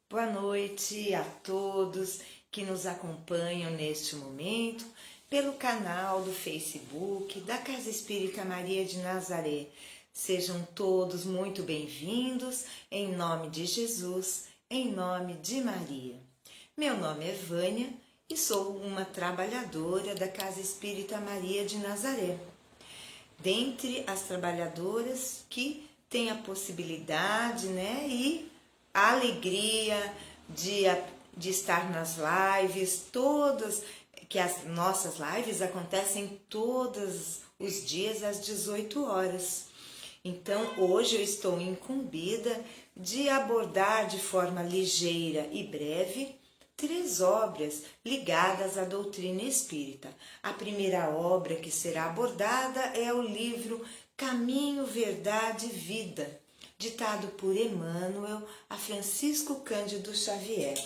Boa noite a todos que nos acompanham neste momento pelo canal do Facebook da Casa Espírita Maria de Nazaré. Sejam todos muito bem-vindos, em nome de Jesus, em nome de Maria. Meu nome é Vânia e sou uma trabalhadora da Casa Espírita Maria de Nazaré. Dentre as trabalhadoras que têm a possibilidade, e a alegria de estar nas lives, que as nossas lives acontecem todos os dias às 18 horas. Então, hoje eu estou incumbida de abordar de forma ligeira e breve 3 obras ligadas à doutrina espírita. A primeira obra que será abordada é o livro Caminho, Verdade e Vida, ditado por Emmanuel a Francisco Cândido Xavier.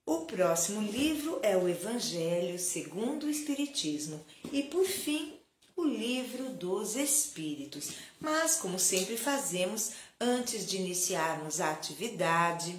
O próximo livro é o Evangelho segundo o Espiritismo e, por fim, o Livro dos Espíritos. Mas, como sempre fazemos, antes de iniciarmos a atividade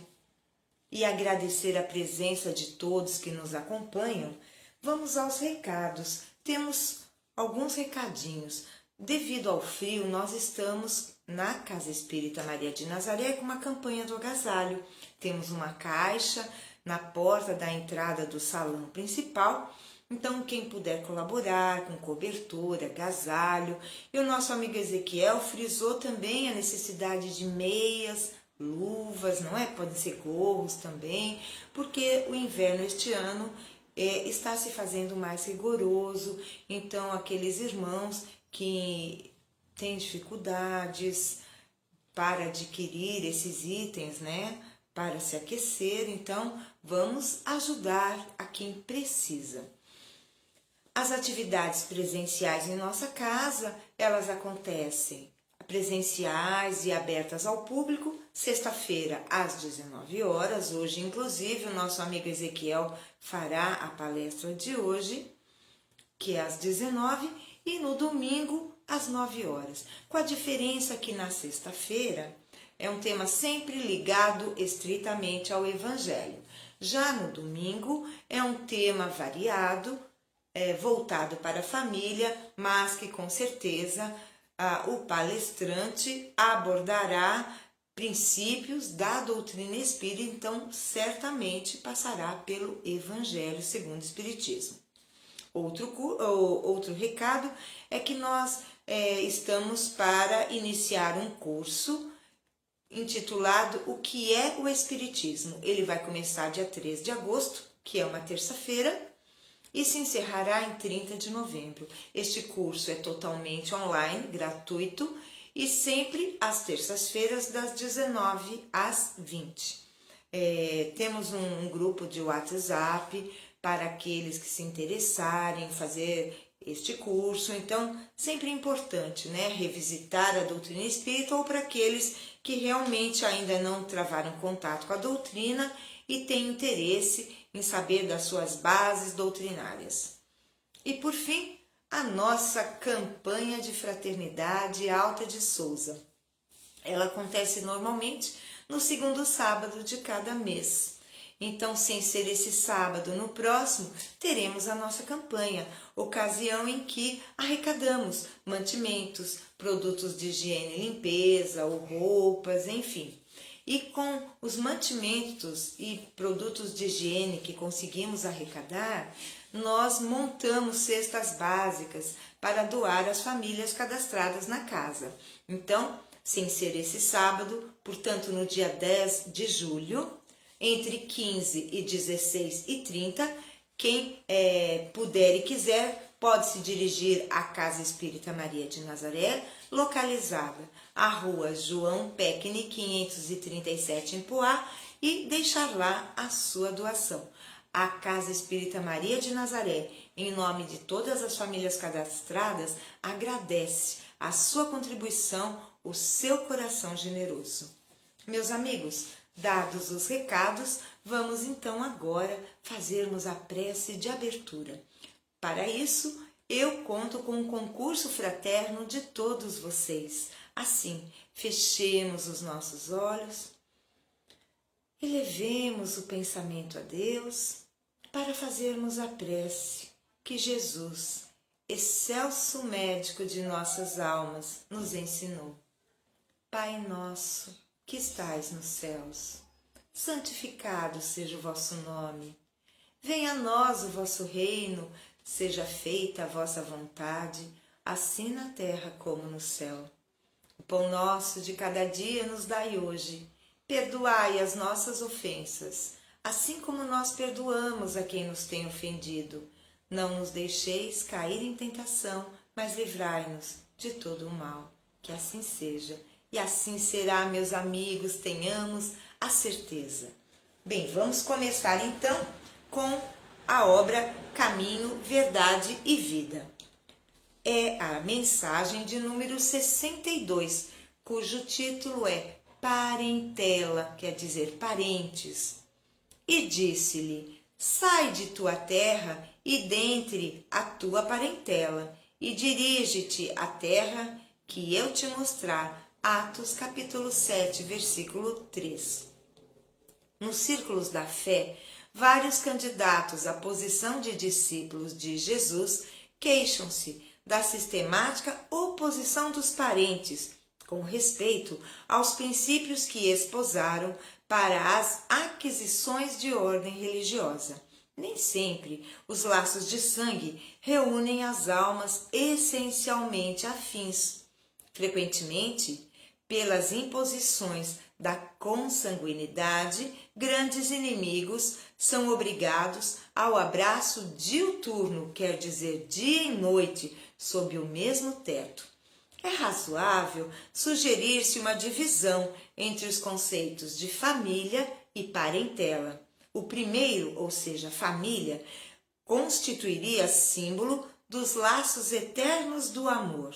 e agradecer a presença de todos que nos acompanham, vamos aos recados. Temos alguns recadinhos. Devido ao frio, nós estamos na Casa Espírita Maria de Nazaré com uma campanha do agasalho. Temos uma caixa na porta da entrada do salão principal. Então, quem puder colaborar com cobertura, agasalho. E o nosso amigo Ezequiel frisou também a necessidade de meias, luvas, não é? Podem ser gorros também, porque o inverno este ano está se fazendo mais rigoroso. Então, aqueles irmãos que têm dificuldades para adquirir esses itens, para se aquecer, então vamos ajudar a quem precisa. As atividades presenciais em nossa casa, elas acontecem presenciais e abertas ao público, sexta-feira às 19 horas. Hoje, inclusive, o nosso amigo Ezequiel fará a palestra de hoje, que é às 19, e no domingo às 9 horas. Com a diferença que na sexta-feira é um tema sempre ligado estritamente ao Evangelho. Já no domingo é um tema variado, voltado para a família, mas que com certeza o palestrante abordará princípios da doutrina espírita, então certamente passará pelo Evangelho segundo o Espiritismo. Outro recado é que nós estamos para iniciar um curso intitulado O que é o Espiritismo. Ele vai começar dia 3 de agosto, que é uma terça-feira, e se encerrará em 30 de novembro. Este curso é totalmente online, gratuito, e sempre às terças-feiras, das 19 às 20. Temos um grupo de WhatsApp para aqueles que se interessarem em fazer este curso. Então, sempre é importante, revisitar a doutrina espírita, ou para aqueles que realmente ainda não travaram contato com a doutrina e têm interesse em saber das suas bases doutrinárias. E por fim, a nossa campanha de fraternidade Alta de Souza. Ela acontece normalmente no segundo sábado de cada mês. Então, sem ser esse sábado, no próximo, teremos a nossa campanha, ocasião em que arrecadamos mantimentos, produtos de higiene e limpeza, ou roupas, enfim. E com os mantimentos e produtos de higiene que conseguimos arrecadar, nós montamos cestas básicas para doar às famílias cadastradas na casa. Então, sem ser esse sábado, portanto no dia 10 de julho, entre 15 e 16h30, quem puder e quiser pode se dirigir à Casa Espírita Maria de Nazaré, localizada à Rua João Peckney, 537 em Poá, e deixar lá a sua doação. A Casa Espírita Maria de Nazaré, em nome de todas as famílias cadastradas, agradece a sua contribuição, o seu coração generoso. Meus amigos, dados os recados, vamos então agora fazermos a prece de abertura. Para isso, eu conto com um concurso fraterno de todos vocês. Assim, fechemos os nossos olhos elevemos o pensamento a Deus para fazermos a prece que Jesus, excelso médico de nossas almas, nos ensinou. Pai nosso, que estais nos céus, santificado seja o vosso nome. Venha a nós o vosso reino, seja feita a vossa vontade, assim na terra como no céu. O pão nosso de cada dia nos dai hoje. Perdoai as nossas ofensas, assim como nós perdoamos a quem nos tem ofendido. Não nos deixeis cair em tentação, mas livrai-nos de todo o mal. Que assim seja. E assim será, meus amigos, tenhamos a certeza. Bem, vamos começar então com a obra Caminho, Verdade e Vida. É a mensagem de número 62, cujo título é Parentela, quer dizer parentes. E disse-lhe: sai de tua terra e dentre a tua parentela, e dirige-te à terra que eu te mostrar. Atos capítulo 7, versículo 3. Nos círculos da fé, vários candidatos à posição de discípulos de Jesus queixam-se da sistemática oposição dos parentes com respeito aos princípios que esposaram para as aquisições de ordem religiosa. Nem sempre os laços de sangue reúnem as almas essencialmente afins. Frequentemente, pelas imposições da consanguinidade, grandes inimigos são obrigados ao abraço diuturno, quer dizer, dia e noite, sob o mesmo teto. É razoável sugerir-se uma divisão entre os conceitos de família e parentela. O primeiro, ou seja, família, constituiria símbolo dos laços eternos do amor.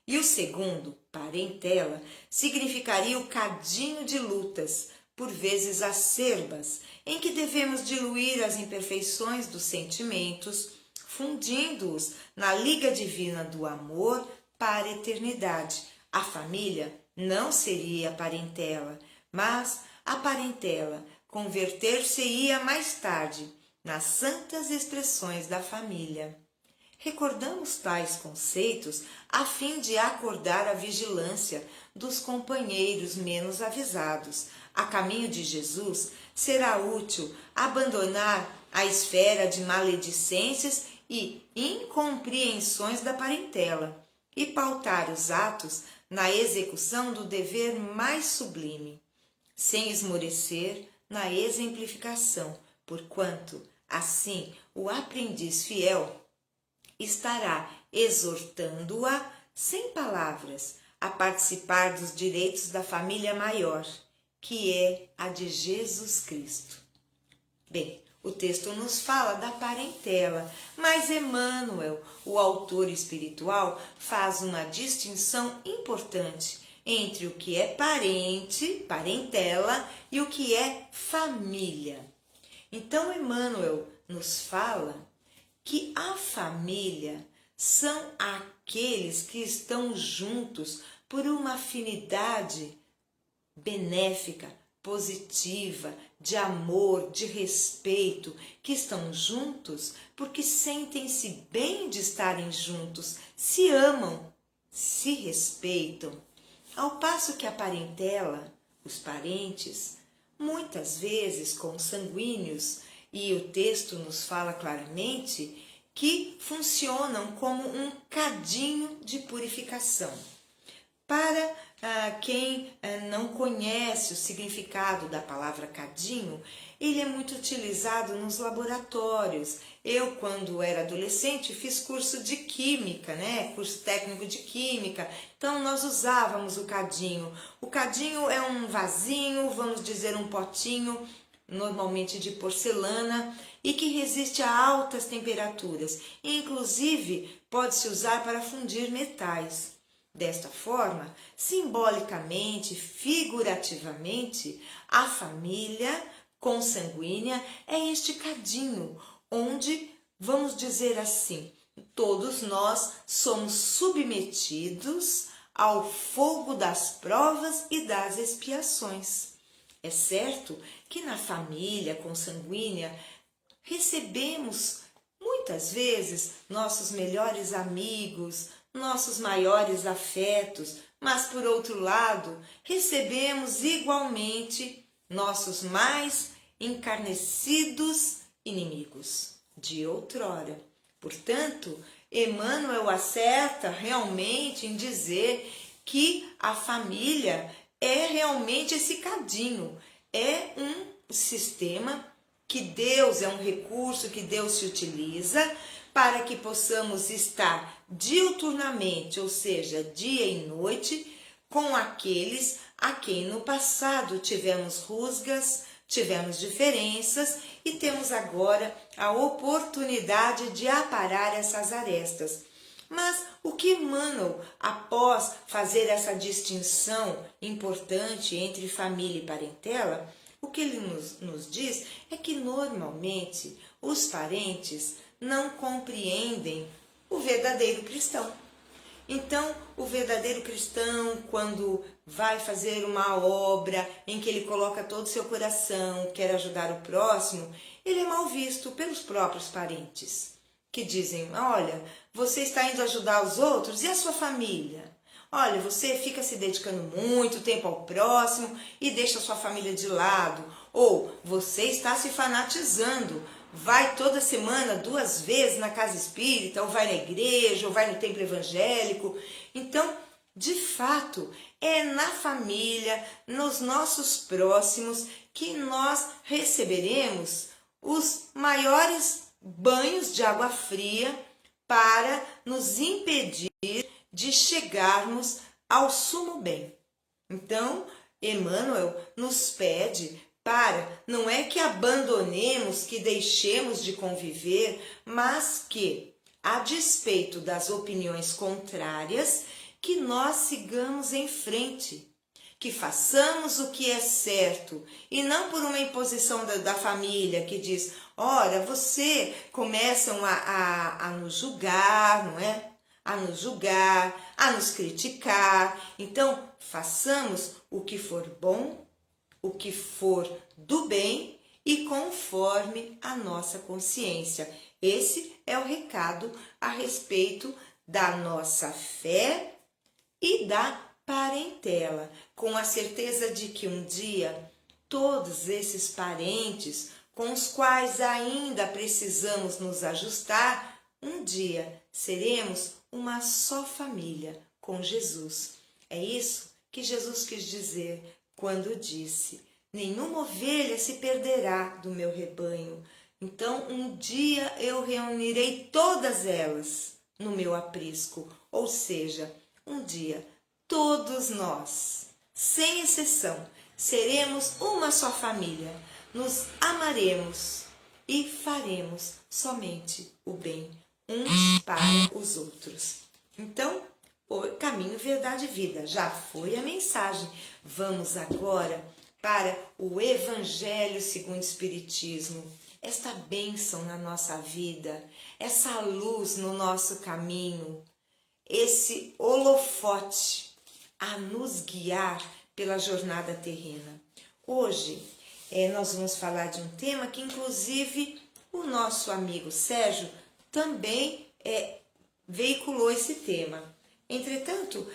E o segundo, parentela, significaria o cadinho de lutas, por vezes acerbas, em que devemos diluir as imperfeições dos sentimentos, fundindo-os na liga divina do amor para a eternidade. A família não seria a parentela, mas a parentela converter-se-ia mais tarde nas santas expressões da família. Recordamos tais conceitos a fim de acordar a vigilância dos companheiros menos avisados. A caminho de Jesus, será útil abandonar a esfera de maledicências e incompreensões da parentela e pautar os atos na execução do dever mais sublime, sem esmorecer na exemplificação, porquanto, assim, o aprendiz fiel estará exortando-a, sem palavras, a participar dos direitos da família maior, que é a de Jesus Cristo. Bem, o texto nos fala da parentela, mas Emmanuel, o autor espiritual, faz uma distinção importante entre o que é parente, parentela, e o que é família. Então, Emmanuel nos fala que a família são aqueles que estão juntos por uma afinidade benéfica, positiva, de amor, de respeito, que estão juntos porque sentem-se bem de estarem juntos, se amam, se respeitam. Ao passo que a parentela, os parentes, muitas vezes consanguíneos, e o texto nos fala claramente que funcionam como um cadinho de purificação. Para quem não conhece o significado da palavra cadinho, ele é muito utilizado nos laboratórios. Eu, quando era adolescente, fiz curso de química, curso técnico de química, então nós usávamos o cadinho. O cadinho é um vasinho, vamos dizer um potinho, normalmente de porcelana, e que resiste a altas temperaturas. Inclusive, pode-se usar para fundir metais. Desta forma, simbolicamente, figurativamente, a família consanguínea é este cadinho, onde, vamos dizer assim, todos nós somos submetidos ao fogo das provas e das expiações. É certo que na família consanguínea recebemos muitas vezes nossos melhores amigos, nossos maiores afetos, mas por outro lado, recebemos igualmente nossos mais encarnecidos inimigos de outrora. Portanto, Emmanuel acerta realmente em dizer que a família é realmente esse cadinho, é um sistema que Deus, é um recurso que Deus se utiliza para que possamos estar diuturnamente, ou seja, dia e noite, com aqueles a quem no passado tivemos rusgas, tivemos diferenças e temos agora a oportunidade de aparar essas arestas. Mas o que Emmanuel, após fazer essa distinção importante entre família e parentela, o que ele nos diz é que normalmente os parentes não compreendem o verdadeiro cristão. Então, o verdadeiro cristão, quando vai fazer uma obra em que ele coloca todo o seu coração, quer ajudar o próximo, ele é mal visto pelos próprios parentes, que dizem, olha, você está indo ajudar os outros e a sua família? Olha, você fica se dedicando muito tempo ao próximo e deixa a sua família de lado. Ou você está se fanatizando, vai toda semana 2 vezes na casa espírita, ou vai na igreja, ou vai no templo evangélico. Então, de fato, é na família, nos nossos próximos, que nós receberemos os maiores banhos de água fria para nos impedir de chegarmos ao sumo bem. Então, Emmanuel nos pede para, não é que abandonemos, que deixemos de conviver, mas que, a despeito das opiniões contrárias, que nós sigamos em frente, que façamos o que é certo, e não por uma imposição da família que diz, ora, você, começam a nos julgar, não é? A nos julgar, a nos criticar. Então, façamos o que for bom, o que for do bem e conforme a nossa consciência. Esse é o recado a respeito da nossa fé e da parentela, com a certeza de que um dia todos esses parentes com os quais ainda precisamos nos ajustar, um dia seremos uma só família com Jesus. É isso que Jesus quis dizer quando disse, nenhuma ovelha se perderá do meu rebanho. Então, um dia eu reunirei todas elas no meu aprisco. Ou seja, um dia todos nós, sem exceção, seremos uma só família. Nos amaremos e faremos somente o bem uns para os outros. Então, o caminho, verdade e vida já foi a mensagem. Vamos agora para o Evangelho segundo o Espiritismo. Esta bênção na nossa vida, essa luz no nosso caminho, esse holofote a nos guiar pela jornada terrena. Hoje nós vamos falar de um tema que inclusive o nosso amigo Sérgio também veiculou esse tema. Entretanto,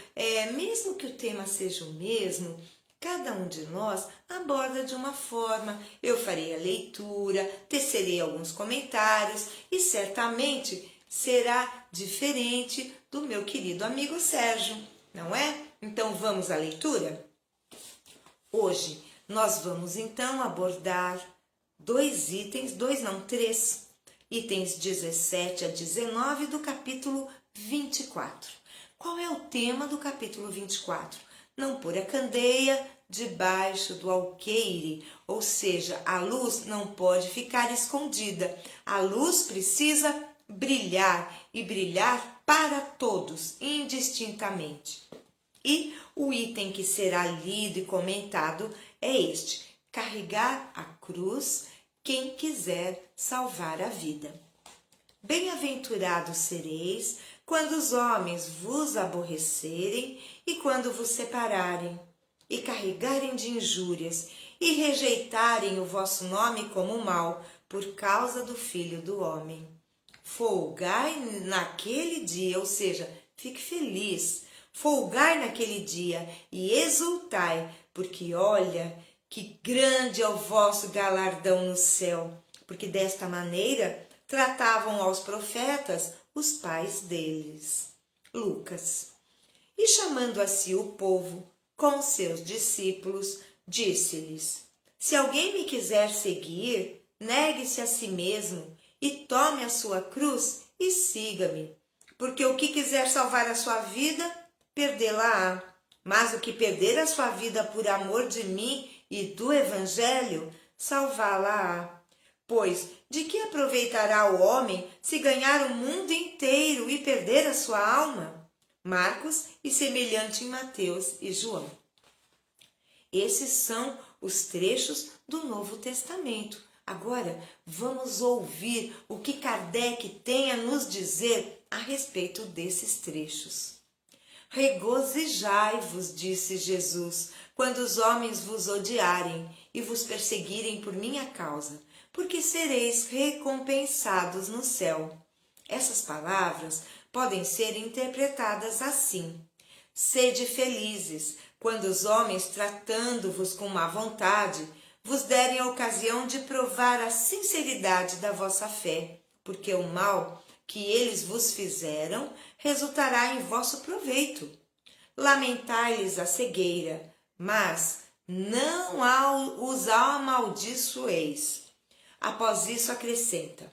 mesmo que o tema seja o mesmo, cada um de nós aborda de uma forma. Eu farei a leitura, tecerei alguns comentários e certamente será diferente do meu querido amigo Sérgio, não é? Então vamos à leitura? Hoje nós vamos então abordar 3 itens 17 a 19 do capítulo 24. Qual é o tema do capítulo 24? Não pôr a candeia debaixo do alqueire, ou seja, a luz não pode ficar escondida. A luz precisa brilhar e brilhar para todos, indistintamente. E o item que será lido e comentado é este: carregar a cruz quem quiser salvar a vida. Bem-aventurados sereis quando os homens vos aborrecerem e quando vos separarem, e carregarem de injúrias, e rejeitarem o vosso nome como mal, por causa do Filho do Homem. Folgai naquele dia, ou seja, fique feliz, folgai naquele dia e exultai, porque olha que grande é o vosso galardão no céu, porque desta maneira tratavam aos profetas os pais deles. Lucas. E chamando a si o povo, com seus discípulos, disse-lhes: Se alguém me quiser seguir, negue-se a si mesmo e tome a sua cruz e siga-me. Porque o que quiser salvar a sua vida, perdê-la-á. Mas o que perder a sua vida por amor de mim e do Evangelho, salvá-la-á. Pois de que aproveitará o homem se ganhar o mundo inteiro e perder a sua alma? Marcos e semelhante em Mateus e João. Esses são os trechos do Novo Testamento. Agora vamos ouvir o que Kardec tem a nos dizer a respeito desses trechos. Regozijai-vos, disse Jesus, quando os homens vos odiarem e vos perseguirem por minha causa, porque sereis recompensados no céu. Essas palavras podem ser interpretadas assim: sede felizes, quando os homens, tratando-vos com má vontade, vos derem a ocasião de provar a sinceridade da vossa fé, porque o mal que eles vos fizeram resultará em vosso proveito. Lamentai-lhes a cegueira, mas não os amaldiçoeis. Após isso acrescenta: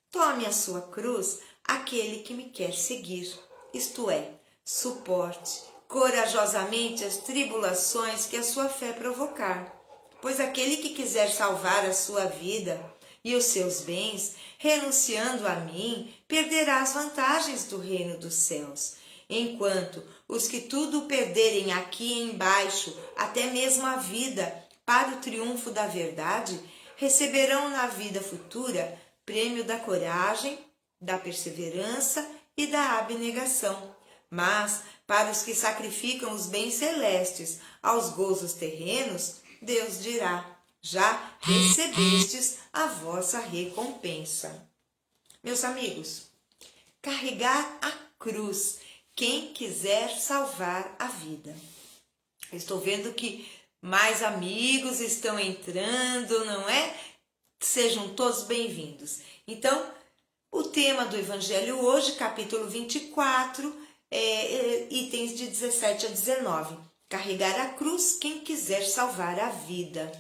tome a sua cruz aquele que me quer seguir, isto é, suporte corajosamente as tribulações que a sua fé provocar, pois aquele que quiser salvar a sua vida e os seus bens, renunciando a mim, perderá as vantagens do reino dos céus, enquanto os que tudo perderem aqui embaixo, até mesmo a vida, para o triunfo da verdade, receberão na vida futura prêmio da coragem, da perseverança e da abnegação. Mas, para os que sacrificam os bens celestes aos gozos terrenos, Deus dirá: já recebestes a vossa recompensa. Meus amigos, carregar a cruz, quem quiser salvar a vida. Estou vendo que mais amigos estão entrando, não é? Sejam todos bem-vindos. Então, o tema do Evangelho hoje, capítulo 24, itens de 17 a 19. Carregar a cruz, quem quiser salvar a vida.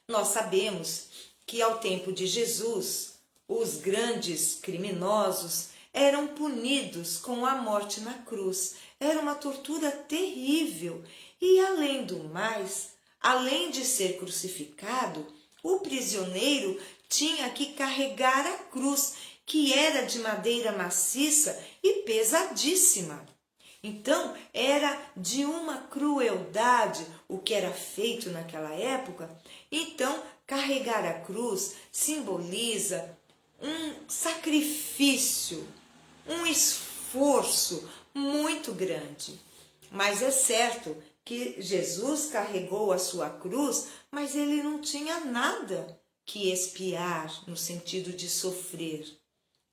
Nós sabemos que ao tempo de Jesus, os grandes criminosos eram punidos com a morte na cruz. Era uma tortura terrível. E além do mais, além de ser crucificado, o prisioneiro tinha que carregar a cruz, que era de madeira maciça e pesadíssima. Então, era de uma crueldade o que era feito naquela época. Então, carregar a cruz simboliza um sacrifício, um esforço muito grande. Mas é certo que Jesus carregou a sua cruz, mas ele não tinha nada que expiar no sentido de sofrer.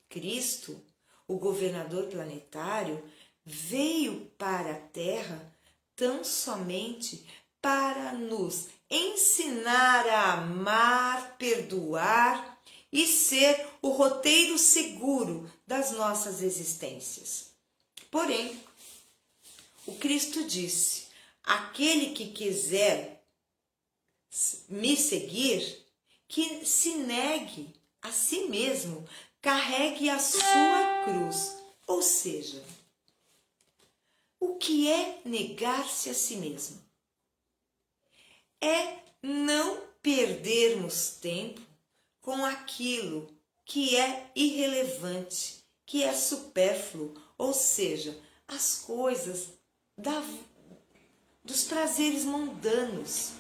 Cristo, o governador planetário, veio para a Terra tão somente para nos ensinar a amar, perdoar e ser o roteiro seguro das nossas existências. Porém, o Cristo disse: aquele que quiser me seguir, que se negue a si mesmo, carregue a sua cruz. Ou seja, o que é negar-se a si mesmo? É não perdermos tempo com aquilo que é irrelevante, que é supérfluo, ou seja, as coisas dos prazeres mundanos.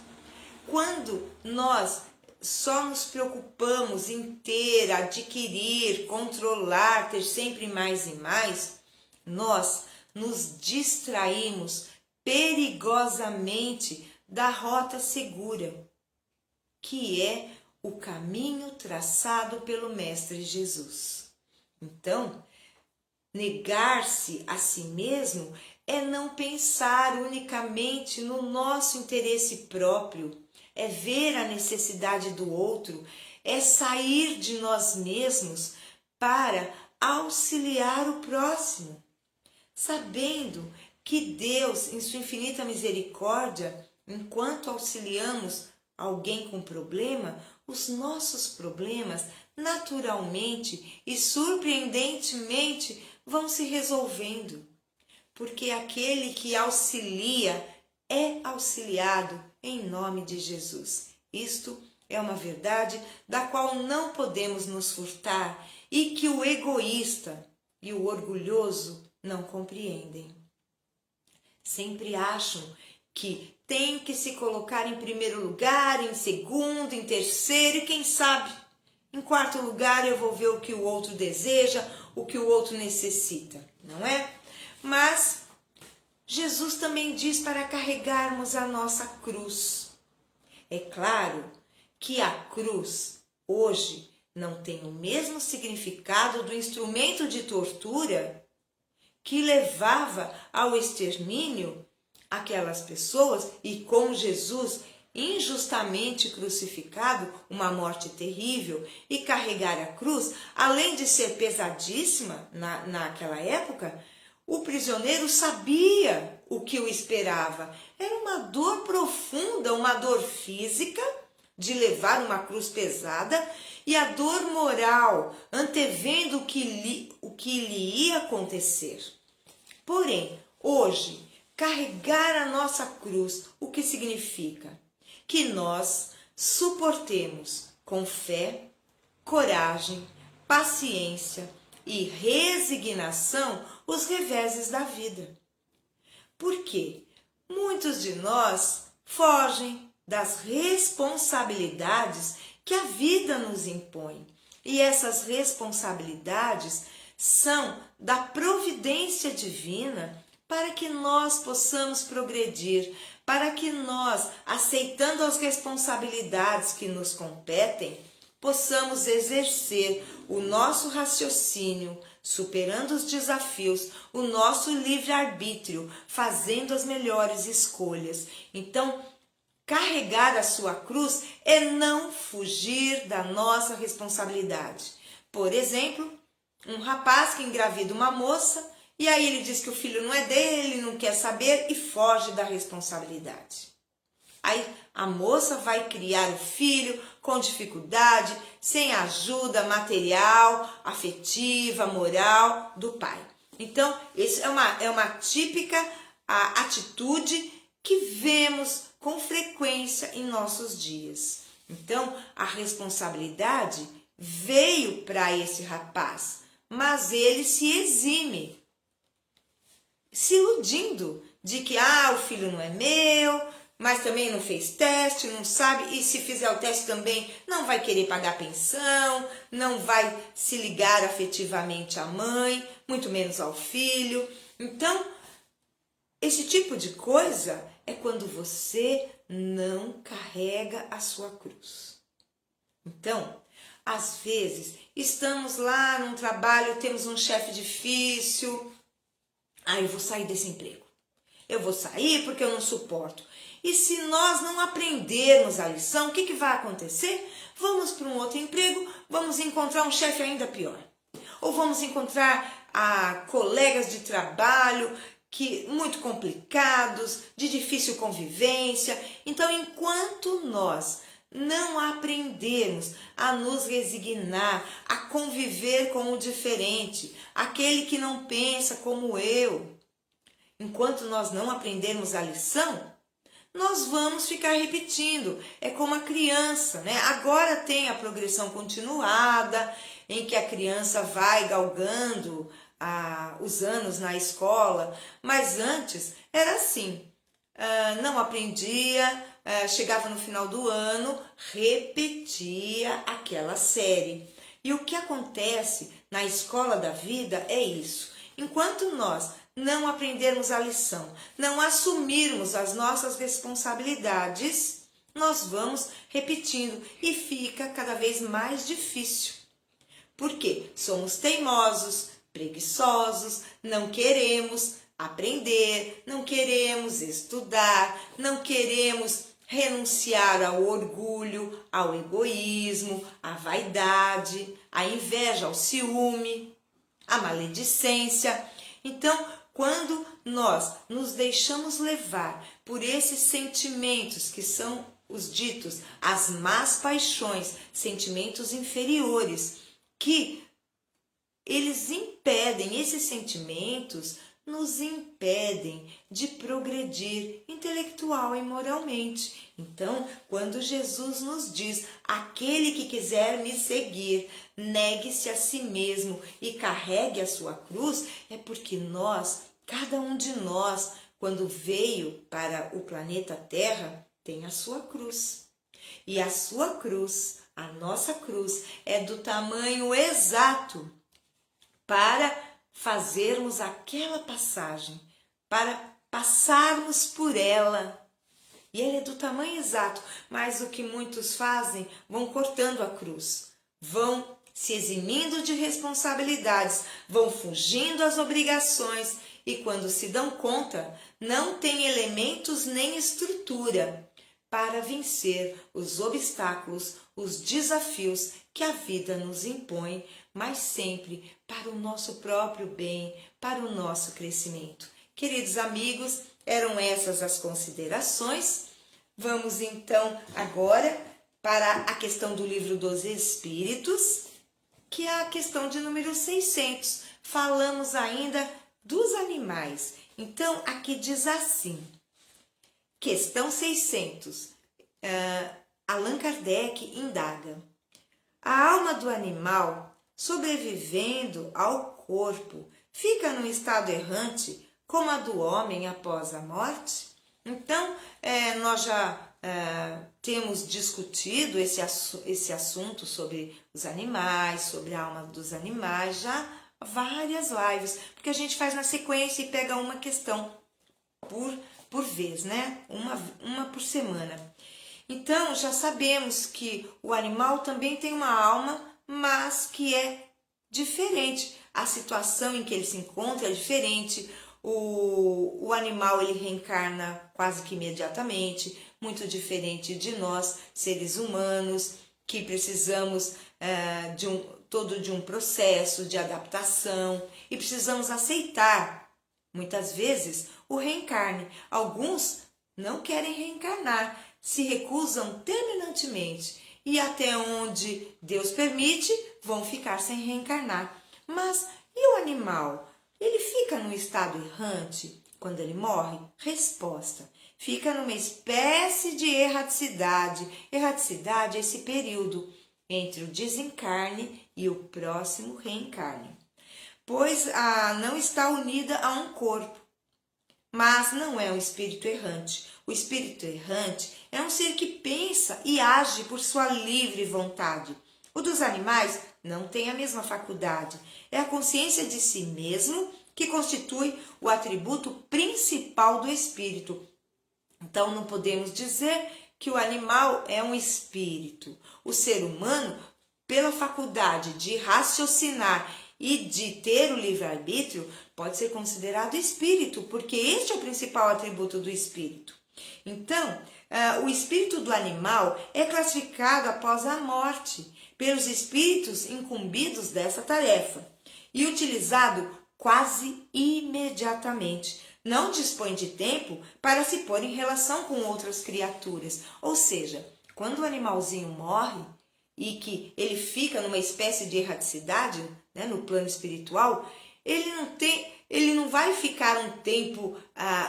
Quando nós só nos preocupamos em ter, adquirir, controlar, ter sempre mais e mais, nós nos distraímos perigosamente da rota segura. que é o caminho traçado pelo Mestre Jesus. Então, negar-se a si mesmo é não pensar unicamente no nosso interesse próprio, é ver a necessidade do outro, é sair de nós mesmos para auxiliar o próximo, sabendo que Deus, em sua infinita misericórdia, enquanto auxiliamos alguém com problema, os nossos problemas naturalmente e surpreendentemente vão se resolvendo, porque aquele que auxilia é auxiliado em nome de Jesus. Isto é uma verdade da qual não podemos nos furtar e que o egoísta e o orgulhoso não compreendem. Sempre acham que tem que se colocar em primeiro lugar, em segundo, em terceiro e quem sabe, em quarto lugar eu vou ver o que o outro deseja, o que o outro necessita, não é? Mas Jesus também diz para carregarmos a nossa cruz. É claro que a cruz hoje não tem o mesmo significado do instrumento de tortura que levava ao extermínio aquelas pessoas e com Jesus injustamente crucificado, uma morte terrível, e carregar a cruz, além de ser pesadíssima naquela época, o prisioneiro sabia o que o esperava. Era uma dor profunda, uma dor física de levar uma cruz pesada e a dor moral, antevendo o que lhe ia acontecer. Porém, hoje, carregar a nossa cruz, o que significa? Que nós suportemos com fé, coragem, paciência e resignação os reveses da vida. Porque muitos de nós fogem das responsabilidades que a vida nos impõe. E essas responsabilidades são da providência divina para que nós possamos progredir, para que nós, aceitando as responsabilidades que nos competem, possamos exercer o nosso raciocínio, superando os desafios, o nosso livre-arbítrio, fazendo as melhores escolhas. Então, carregar a sua cruz é não fugir da nossa responsabilidade. Por exemplo, um rapaz que engravida uma moça, e aí ele diz que o filho não é dele, não quer saber e foge da responsabilidade. Aí a moça vai criar o filho com dificuldade, sem ajuda material, afetiva, moral do pai. Então, isso é uma típica atitude que vemos com frequência em nossos dias. Então, a responsabilidade veio para esse rapaz, mas ele se exime, se iludindo de que o filho não é meu, mas também não fez teste, não sabe, e se fizer o teste também não vai querer pagar pensão, não vai se ligar afetivamente à mãe, muito menos ao filho. Então, esse tipo de coisa é quando você não carrega a sua cruz. Então, às vezes, estamos lá num trabalho, temos um chefe difícil, eu vou sair desse emprego. Eu vou sair porque eu não suporto. E se nós não aprendermos a lição, o que vai acontecer? Vamos para um outro emprego, vamos encontrar um chefe ainda pior. Ou vamos encontrar colegas de trabalho muito complicados, de difícil convivência. Então, enquanto nós não aprendermos a nos resignar, a conviver com o diferente, aquele que não pensa como eu, enquanto nós não aprendermos a lição, nós vamos ficar repetindo. É como a criança, né? Agora tem a progressão continuada, em que a criança vai galgando os anos na escola, mas antes era assim, não aprendia, chegava no final do ano, repetia aquela série. E o que acontece na escola da vida é isso. Enquanto nós não aprendermos a lição, não assumirmos as nossas responsabilidades, nós vamos repetindo e fica cada vez mais difícil. Por quê? Somos teimosos, preguiçosos, não queremos aprender, não queremos estudar, não queremos renunciar ao orgulho, ao egoísmo, à vaidade, à inveja, ao ciúme, à maledicência. Então, quando nós nos deixamos levar por esses sentimentos que são os ditos as más paixões, sentimentos inferiores, que eles impedem, esses sentimentos nos impedem de progredir intelectual e moralmente. Então, quando Jesus nos diz, aquele que quiser me seguir, negue-se a si mesmo e carregue a sua cruz, é porque nós, cada um de nós, quando veio para o planeta Terra, tem a sua cruz. E a sua cruz, a nossa cruz, é do tamanho exato para fazermos aquela passagem, para passarmos por ela. E ela é do tamanho exato, mas o que muitos fazem, vão cortando a cruz, vão se eximindo de responsabilidades, vão fugindo às obrigações e quando se dão conta, não têm elementos nem estrutura para vencer os obstáculos, os desafios que a vida nos impõe, mas sempre para o nosso próprio bem, para o nosso crescimento. Queridos amigos, eram essas as considerações. Vamos então agora para a questão do livro dos Espíritos, que é a questão de número 600. Falamos ainda dos animais. Então, aqui diz assim, questão 600, Allan Kardec indaga. A alma do animal, sobrevivendo ao corpo, fica num estado errante como a do homem após a morte? Então, nós já temos discutido esse assunto sobre os animais, sobre a alma dos animais, já várias lives, porque a gente faz na sequência e pega uma questão por vez, né? Uma por semana. Então, já sabemos que o animal também tem uma alma, mas que é diferente. A situação em que ele se encontra é diferente. O animal ele reencarna quase que imediatamente, muito diferente de nós, seres humanos, que precisamos de um processo de adaptação e precisamos aceitar, muitas vezes, o reencarne. Alguns não querem reencarnar, se recusam terminantemente e até onde Deus permite, vão ficar sem reencarnar. Mas e o animal? Ele fica num estado errante quando ele morre? Resposta: fica numa espécie de erraticidade. Erraticidade é esse período entre o desencarne e o próximo reencarne, pois não está unida a um corpo. Mas não é um espírito errante. O espírito errante é um ser que pensa e age por sua livre vontade. O dos animais não tem a mesma faculdade. É a consciência de si mesmo que constitui o atributo principal do espírito. Então, não podemos dizer que o animal é um espírito. O ser humano, pela faculdade de raciocinar e de ter o livre-arbítrio, pode ser considerado espírito, porque este é o principal atributo do espírito. Então, o espírito do animal é classificado após a morte, pelos espíritos incumbidos dessa tarefa, e utilizado quase imediatamente. Não dispõe de tempo para se pôr em relação com outras criaturas. Ou seja, quando o animalzinho morre e que ele fica numa espécie de erraticidade, né, no plano espiritual, ele não vai ficar um tempo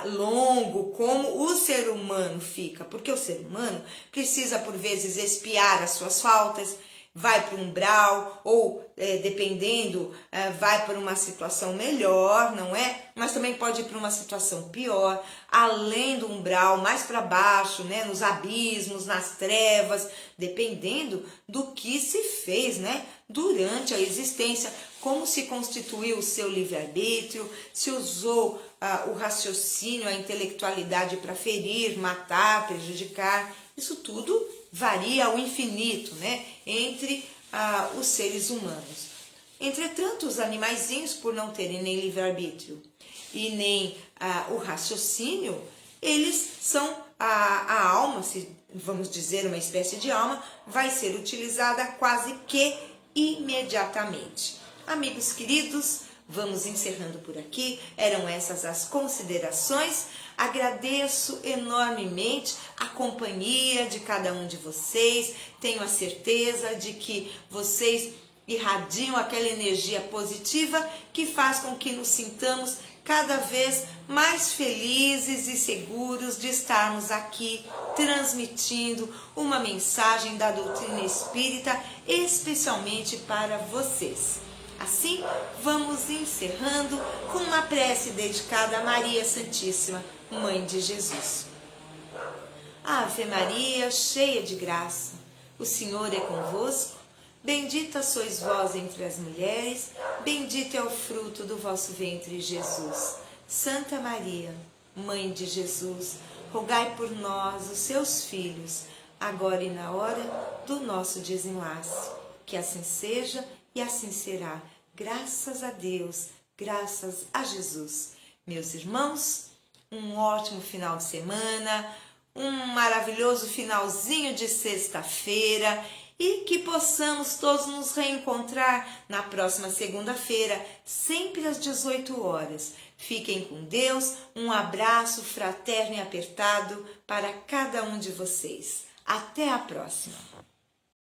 longo como o ser humano fica, porque o ser humano precisa por vezes expiar as suas faltas, vai para um umbral ou, dependendo, vai para uma situação melhor, não é? Mas também pode ir para uma situação pior, além do umbral, mais para baixo, né? Nos abismos, nas trevas, dependendo do que se fez, né? Durante a existência, como se constituiu o seu livre-arbítrio, se usou o raciocínio, a intelectualidade para ferir, matar, prejudicar Isso tudo varia ao infinito, né, entre os seres humanos. Entretanto, os animaizinhos, por não terem nem livre-arbítrio e nem o raciocínio, eles são a alma, se vamos dizer uma espécie de alma, vai ser utilizada quase que imediatamente. Amigos queridos, vamos encerrando por aqui. Eram essas as considerações. Agradeço enormemente a companhia de cada um de vocês. Tenho a certeza de que vocês irradiam aquela energia positiva que faz com que nos sintamos cada vez mais felizes e seguros de estarmos aqui transmitindo uma mensagem da doutrina espírita especialmente para vocês. Assim, vamos encerrando com uma prece dedicada a Maria Santíssima, Mãe de Jesus. Ave Maria, cheia de graça, o Senhor é convosco. Bendita sois vós entre as mulheres, bendito é o fruto do vosso ventre, Jesus. Santa Maria, Mãe de Jesus, rogai por nós, os seus filhos, agora e na hora do nosso desenlace. Que assim seja e assim será. Graças a Deus, graças a Jesus. Meus irmãos, um ótimo final de semana, um maravilhoso finalzinho de sexta-feira, e que possamos todos nos reencontrar na próxima segunda-feira, sempre às 18 horas. Fiquem com Deus, um abraço fraterno e apertado para cada um de vocês. Até a próxima!